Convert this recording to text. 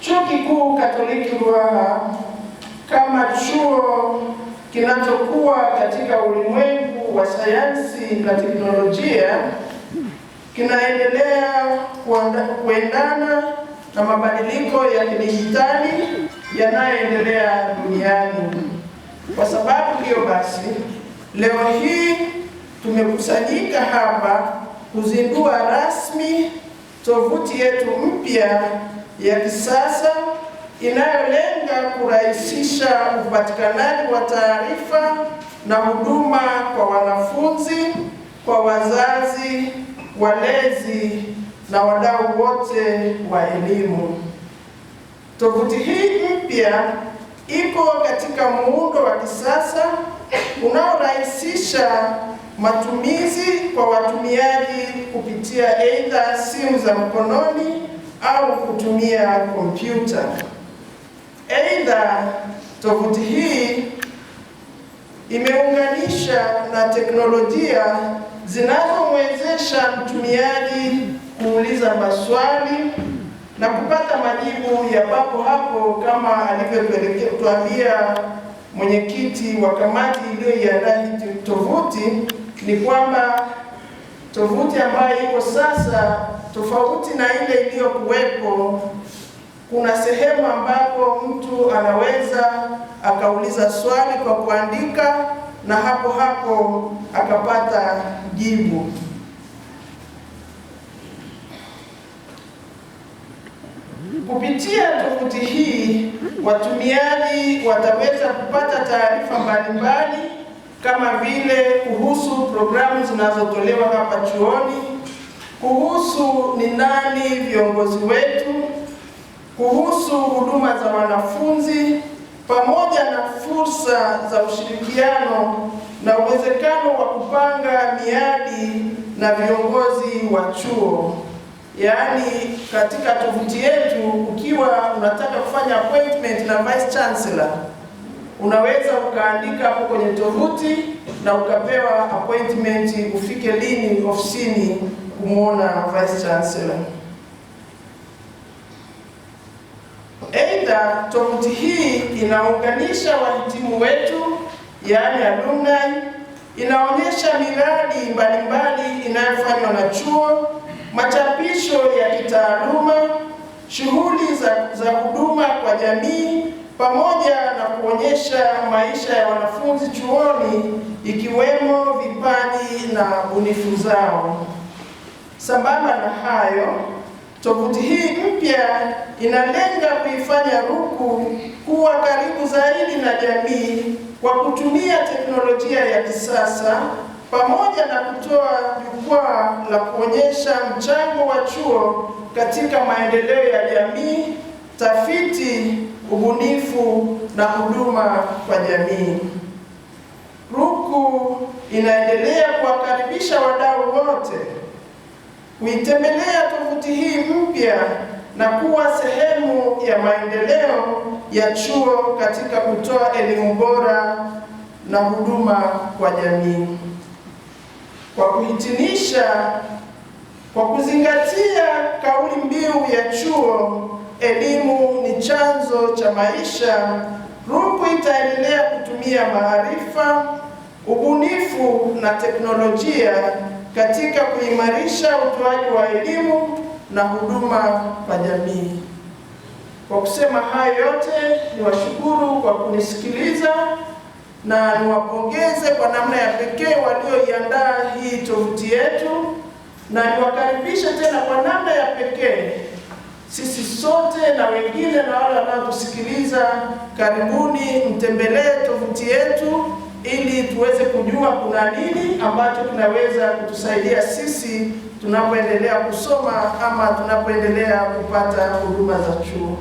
Chuo Kikuu Katoliki Ruaha kama chuo kinachokuwa katika ulimwengu wa sayansi na teknolojia kinaendelea kuendana na mabadiliko ya kidijitali yanayoendelea duniani. Kwa sababu hiyo basi, leo hii tumekusanyika hapa kuzindua rasmi tovuti yetu mpya ya kisasa inayolenga kurahisisha upatikanaji wa taarifa na huduma kwa wanafunzi, kwa wazazi, walezi na wadau wote wa elimu. Tovuti hii mpya iko katika muundo wa kisasa unaorahisisha matumizi kwa watumiaji kupitia aidha simu za mkononi au kutumia kompyuta. Aidha, tovuti hii imeunganisha na teknolojia zinazomwezesha mtumiaji kuuliza maswali na kupata majibu ya papo hapo, kama alivyotuambia mwenyekiti wa kamati iliyoiandaa hii tovuti, ni kwamba tovuti ambayo iko sasa, tofauti na ile iliyokuwepo, kuna sehemu ambapo mtu anaweza akauliza swali kwa kuandika na hapo hapo akapata jibu. Kupitia tovuti hii, watumiaji wataweza kupata taarifa mbalimbali kama vile kuhusu programu zinazotolewa hapa chuoni, kuhusu ni nani viongozi wetu, kuhusu huduma za wanafunzi, pamoja na fursa za ushirikiano na uwezekano wa kupanga miadi na viongozi wa chuo. Yaani, katika tovuti yetu ukiwa unataka kufanya appointment na Vice Chancellor, unaweza ukaandika hapo kwenye tovuti na ukapewa appointment ufike lini ofisini kumwona Vice Chancellor. Aidha, tovuti hii inaunganisha wahitimu wetu, yaani alumni, inaonyesha miradi mbalimbali inayofanywa na chuo, machapisho ya kitaaluma, shughuli za huduma kwa jamii, pamoja na kuonyesha maisha ya wanafunzi chuoni, ikiwemo vipaji na ubunifu zao. Sambamba na hayo, tovuti hii mpya inalenga kuifanya RUCU kuwa karibu zaidi na jamii kwa kutumia teknolojia ya kisasa, pamoja na kutoa jukwaa la kuonyesha mchango wa chuo katika maendeleo ya jamii, tafiti, ubunifu na huduma kwa jamii. RUCU inaendelea kuwakaribisha wadau wote kuitembelea tovuti hii mpya na kuwa sehemu ya maendeleo ya chuo katika kutoa elimu bora na huduma kwa jamii. Kwa kuhitimisha, kwa kuzingatia kauli mbiu ya chuo, elimu ni chanzo cha maisha, RUCU itaendelea kutumia maarifa, ubunifu na teknolojia katika kuimarisha utoaji wa elimu na huduma kwa jamii. Kwa kusema hayo yote, niwashukuru kwa kunisikiliza na niwapongeze kwa namna ya pekee walioiandaa hii tovuti yetu, na niwakaribishe tena kwa namna ya pekee sisi sote na wengine na wale wanaotusikiliza, karibuni mtembelee tovuti yetu ili tuweze kujua kuna nini ambacho kinaweza kutusaidia sisi tunapoendelea kusoma ama tunapoendelea kupata huduma za chuo.